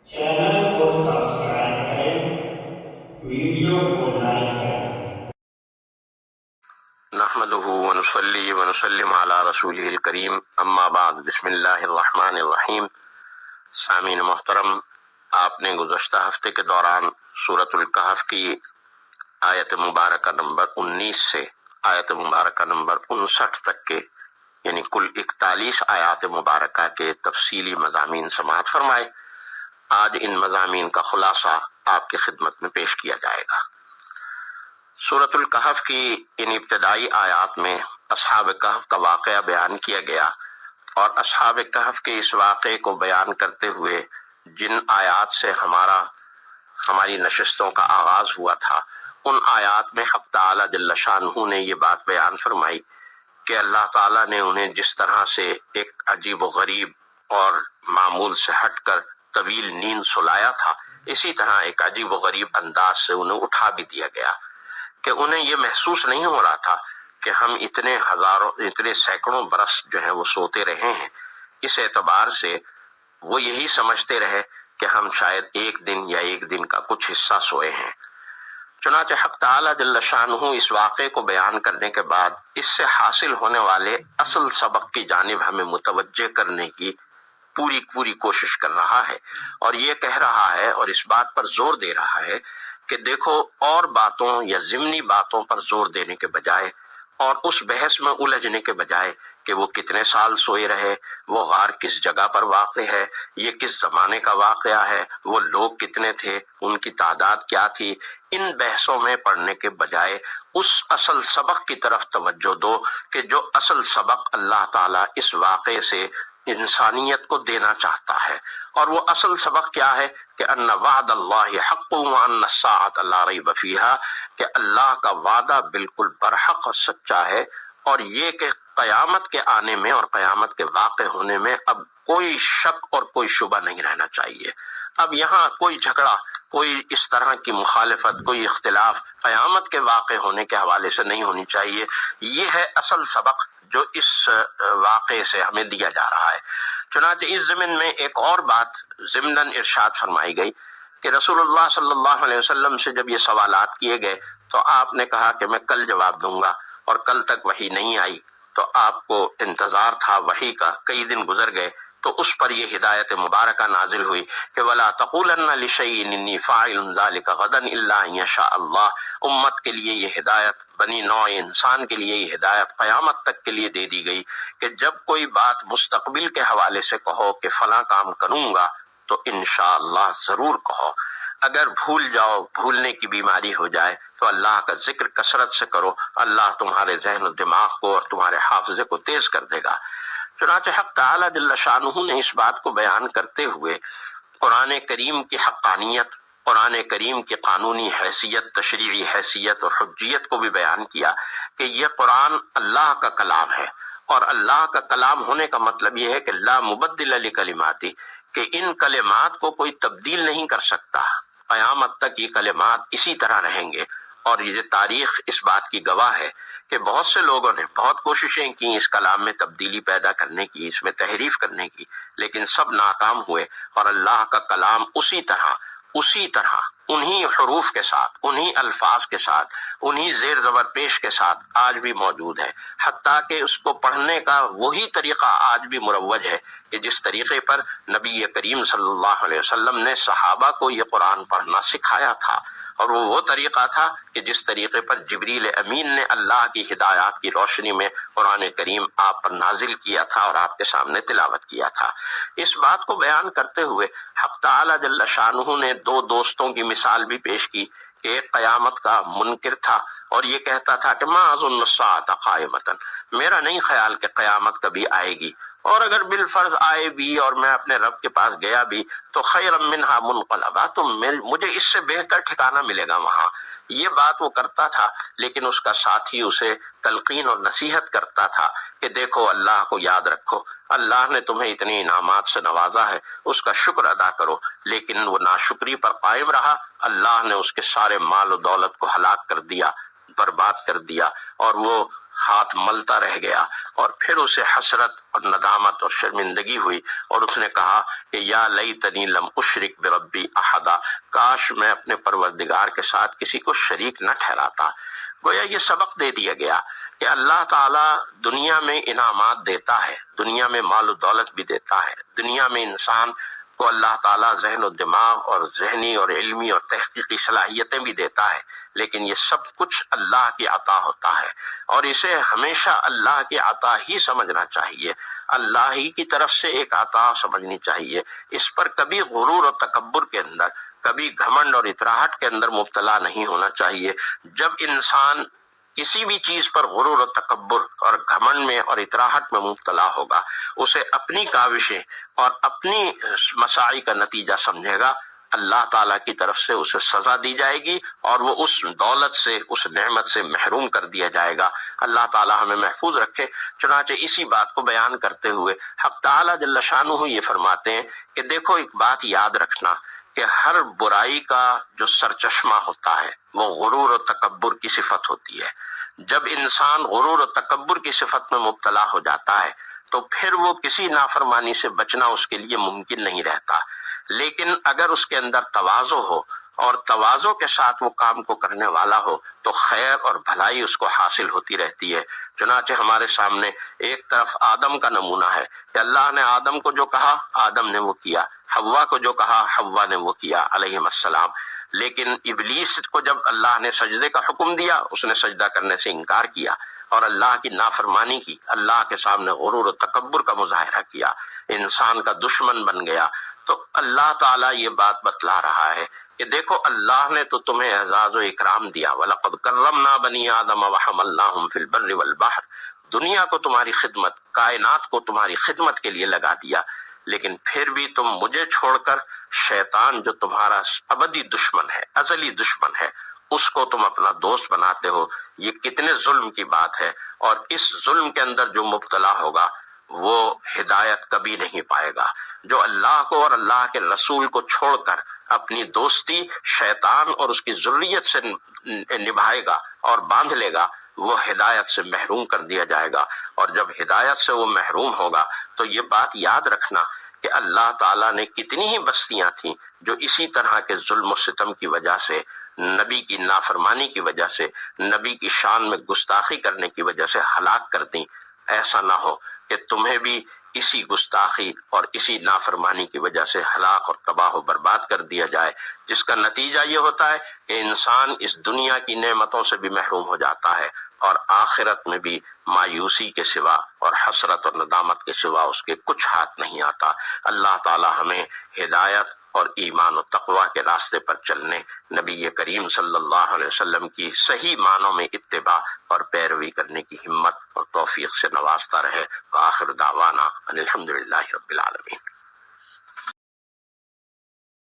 Channel को subscribe करें, video को लाइक करें। नहमदुहु व नुसल्ली व नुसल्लिम अला रसूलिहिल करीम, अम्मा बाद, बिस्मिल्लाहिर रहमानिर रहीम। सामीन मोहतरम, आपने गुज़श्ता हफ्ते के दौरान सूरतुल कहफ की आयत मुबारका नंबर 19 से आयत मुबारका नंबर 59 तक के यानी कुल 41 आयात मुबारका के तफसीली मज़ामीन समाअत फरमाए। आज इन मज़ामीन का खुलासा आपकी खिदमत में पेश किया जाएगा। सूरतुल कहफ की इन इब्तदाई आयात में असहाब कहफ का वाक़या बयान किया गया और असहाब कहफ के इस वाक़े को बयान करते हुए जिन आयात से हमारी नशिस्तों का आगाज हुआ था, उन आयात में हक़ ताला जल्ल शानहू ने ये बात बयान फरमाई कि अल्लाह ताला ने उन्हें जिस तरह से एक अजीब व गरीब और मामूल से हटकर तवील नींद सुलाया था, इसी तरह एक अजीब व गरीब अंदाज से उन्हें उठा भी दिया गया कि उन्हें ये महसूस नहीं हो रहा था कि हम इतने सैकड़ों बरस जो है वो सोते रहे हैं। इस एतबार से वो यही समझते रहे कि हम शायद एक दिन या एक दिन का कुछ हिस्सा सोए हैं। चुनांचे हक़ ताला जल्ल शानहू इस वाक़े को बयान करने के बाद इससे हासिल होने वाले असल सबक की जानिब हमें मुतवज्जे करने की पूरी कोशिश कर रहा है और ये कह रहा है और इस बात पर जोर दे रहा है कि देखो, और बातों या ज़िमनी बातों पर जोर देने के बजाय और उस बहस में उलझने के बजाय कि वो कितने साल सोए रहे, वो गार किस जगह पर वाक़े है, ये किस जमाने का वाक़या है, वो लोग कितने थे, उनकी तादाद क्या थी, इन बहसों में पढ़ने के बजाय उस असल सबक की तरफ तवज्जो दो कि जो असल सबक अल्लाह ताला इस वाक़े से इंसानियत को देना चाहता है। और वो असल सबक क्या है कि अन्ना वादल्लाहि हक़्क़ुन व अन्ना अस्साअत ला रैब फ़ीहा, कि अल्लाह का वादा बिल्कुल बरहक और सच्चा है और ये कि क़यामत के आने में और क़यामत के वाक़े होने में अब कोई शक और कोई शुबा नहीं रहना चाहिए। अब यहाँ कोई झगड़ा, कोई इस तरह की मुखालिफत, कोई इख्तिलाफ क़यामत के वाक़े होने के हवाले से नहीं होनी चाहिए। ये है असल सबक जो इस वाक़े से हमें दिया जा रहा है। चुनांचे इस ज़मीन में एक और बात ज़िम्नन इरशाद फरमाई गई कि रसूलुल्लाह सल्लल्लाहु अलैहि वसल्लम से जब ये सवालात किए गए तो आपने कहा कि मैं कल जवाब दूंगा, और कल तक वही नहीं आई, तो आपको इंतजार था वही का। कई दिन गुजर गए तो उस पर यह हिदायत मुबारका नाजिल हुई कि वला तक़ूलन्ना लिशैइन इन्नी फ़ाइलुन ज़ालिका गदन इल्ला अन यशा अल्लाह। उम्मत के लिए ये हिदायत, बनी नौ इंसान के लिए ये हिदायत क़यामत तक के लिए दे दी गई कि जब कोई बात मुस्तक़बिल के हवाले से कहो कि फला काम करूंगा तो इंशाअल्लाह जरूर कहो। अगर भूल जाओ, भूलने की बीमारी हो जाए, तो अल्लाह का जिक्र कसरत से करो, अल्लाह तुम्हारे ज़हन और दिमाग को और तुम्हारे हाफ़िज़े को तेज कर देगा। चुनांचे हक़ ताला जल्ल शानहू ने इस बात को बयान करते हुए कुरान करीम की हक़ानियत, कुरान करीम की कानूनी हैसियत, तशरीई हैसियत और हुज्जियत को भी बयान किया कि यह कुरान अल्लाह का कलाम है और अल्लाह का कलाम होने का मतलब यह है कि ला मुबद्दिल लिकलिमाती, कि इन कलिमात को कोई तब्दील नहीं कर सकता। क़यामत तक ये कलिमात इसी तरह रहेंगे और ये तारीख इस बात की गवाह है कि बहुत से लोगों ने बहुत कोशिशें की इस कलाम में तब्दीली पैदा करने की, इसमें तहरीफ करने की, लेकिन सब नाकाम हुए और अल्लाह का कलाम उसी तरह उन्हीं हरूफ के साथ, उन्हीं अल्फाज के साथ, उन्हीं जेर ज़बर पेश के साथ आज भी मौजूद है। हत्ता कि उसको पढ़ने का वही तरीका आज भी मुरव्वज है कि जिस तरीके पर नबी करीम सल्लल्लाहु अलैहि वसल्लम ने सहाबा को ये कुरान पढ़ना सिखाया था, और वो तरीका था कि जिस तरीके पर जिब्रील अमीन ने अल्लाह की हिदायत की रोशनी में कुरान करीम आप पर नाजिल किया था और आपके सामने तिलावत किया था। इस बात को बयान करते हुए हक़ ताला जल्ल शानहू ने दो दोस्तों की मिसाल भी पेश की। एक क़यामत का मुनकिर था और ये कहता था कि मा अज़ुन्नु अस्साअता क़ाइमतन, मेरा नहीं ख्याल कि क़यामत कभी आएगी, और अगर बिलफर्ज आए भी और मैं अपने रब के पास गया भी तो खैरम मिन्हा मुनक़लबा, तो मुझे इससे बेहतर ठिकाना मिलेगा वहां। ये बात वो करता था, लेकिन उसका साथी उसे तलकीन और नसीहत करता था कि देखो, अल्लाह को याद रखो, अल्लाह ने तुम्हें इतने इनामात से नवाजा है, उसका शुक्र अदा करो। लेकिन वो नाशुक्री पर कायम रहा, अल्लाह ने उसके सारे माल और दौलत को हलाक कर दिया, बर्बाद कर दिया, और वो ہاتھ ملتا رہ گیا، اور پھر اسے حسرت اور ندامت اور شرمندگی ہوئی، اور اس نے کہا کہ یا لیتنی لم اشرک بربی احدا، کاش میں اپنے پروردگار کے ساتھ کسی کو شریک نہ ٹھہراتا۔ گویا یہ سبق دے دیا گیا کہ اللہ تعالیٰ دنیا میں انعامات دیتا ہے، دنیا میں مال و دولت بھی دیتا ہے، دنیا میں انسان کو اللہ تعالیٰ ذہن و دماغ اور ذہنی اور علمی اور تحقیقی صلاحیتیں بھی دیتا ہے، لیکن یہ سب کچھ اللہ کی عطا ہوتا ہے، اور اسے ہمیشہ اللہ کی عطا ہی سمجھنا چاہیے، اللہ ہی کی طرف سے ایک عطا سمجھنی چاہیے۔ اس پر کبھی غرور اور تکبر کے اندر، کبھی گھمنڈ اور اطراحت کے اندر مبتلا نہیں ہونا چاہیے۔ جب انسان کسی بھی چیز پر غرور و تکبر اور گھمنڈ میں اور اطراحت میں مبتلا ہوگا، اسے اپنی کاوشیں اور اپنی مساعی کا نتیجہ سمجھے گا، اللہ تعالیٰ کی طرف سے اسے سزا دی جائے گی، اور وہ اس دولت سے، اس نعمت سے محروم کر دیا جائے گا۔ اللہ تعالیٰ ہمیں محفوظ رکھے۔ چنانچہ اسی بات کو بیان کرتے ہوئے حق تعالیٰ جل شانہ یہ فرماتے ہیں کہ دیکھو ایک بات یاد رکھنا کہ ہر برائی کا جو سرچشمہ ہوتا ہے وہ غرور و تکبر کی صفت ہوتی ہے۔ جب انسان غرور و تکبر کی صفت میں مبتلا ہو جاتا ہے تو پھر وہ کسی نافرمانی سے بچنا اس کے لیے ممکن نہیں رہتا، لیکن اگر اس کے اندر تواضع ہو اور تواضع کے ساتھ وہ کام کو کرنے والا ہو تو خیر اور بھلائی اس کو حاصل ہوتی رہتی ہے۔ چنانچہ ہمارے سامنے ایک طرف آدم کا نمونہ ہے کہ اللہ نے آدم کو جو کہا آدم نے وہ کیا، حوا کو جو کہا حوا نے وہ کیا علیہم السلام، لیکن ابلیس کو جب اللہ نے سجدے کا حکم دیا اس نے سجدہ کرنے سے انکار کیا اور اللہ کی نافرمانی کی، اللہ کے سامنے غرور و تکبر کا مظاہرہ کیا، انسان کا دشمن بن گیا۔ تو اللہ تعالیٰ یہ بات بتلا رہا ہے کہ دیکھو اللہ نے تو تمہیں اعزاز و اکرام دیا، وَلَقَدْ كَرَّمْنَا بَنِي آدَمَ وَحَمَلْنَاهُمْ فِي الْبَرِّ وَالْبَحْرِ، دنیا کو تمہاری خدمت، کائنات کو تمہاری خدمت کے لیے لگا دیا، لیکن پھر بھی تم مجھے چھوڑ کر شیطان جو تمہارا ابدی دشمن ہے، ازلی دشمن ہے، اس کو تم اپنا دوست بناتے ہو۔ یہ کتنے ظلم کی بات ہے، اور اس ظلم کے اندر جو مبتلا ہوگا وہ ہدایت کبھی نہیں پائے گا۔ جو اللہ کو اور اللہ کے رسول کو چھوڑ کر اپنی دوستی شیطان اور اس کی ذریت سے نبھائے گا اور باندھ لے گا، وہ ہدایت سے محروم کر دیا جائے گا، اور جب ہدایت سے وہ محروم ہوگا تو یہ بات یاد رکھنا کہ اللہ تعالیٰ نے کتنی ہی بستیاں تھیں جو اسی طرح کے ظلم و ستم کی وجہ سے، نبی کی نافرمانی کی وجہ سے، نبی کی شان میں گستاخی کرنے کی وجہ سے ہلاک کر دیں۔ ایسا نہ ہو کہ تمہیں بھی اسی گستاخی اور اسی نافرمانی کی وجہ سے ہلاک اور تباہ و برباد کر دیا جائے، جس کا نتیجہ یہ ہوتا ہے کہ انسان اس دنیا کی نعمتوں سے بھی محروم ہو جاتا ہے، اور آخرت میں بھی مایوسی کے سوا اور حسرت اور ندامت کے سوا اس کے کچھ ہاتھ نہیں آتا۔ اللہ تعالی ہمیں ہدایت اور ایمان و تقوی کے راستے پر چلنے، نبی کریم صلی اللہ علیہ وسلم کی صحیح معنوں میں اتباع اور پیروی کرنے کی ہمت اور توفیق سے نوازتا رہے۔ وآخر دعوانا ان الحمدللہ رب العالمین۔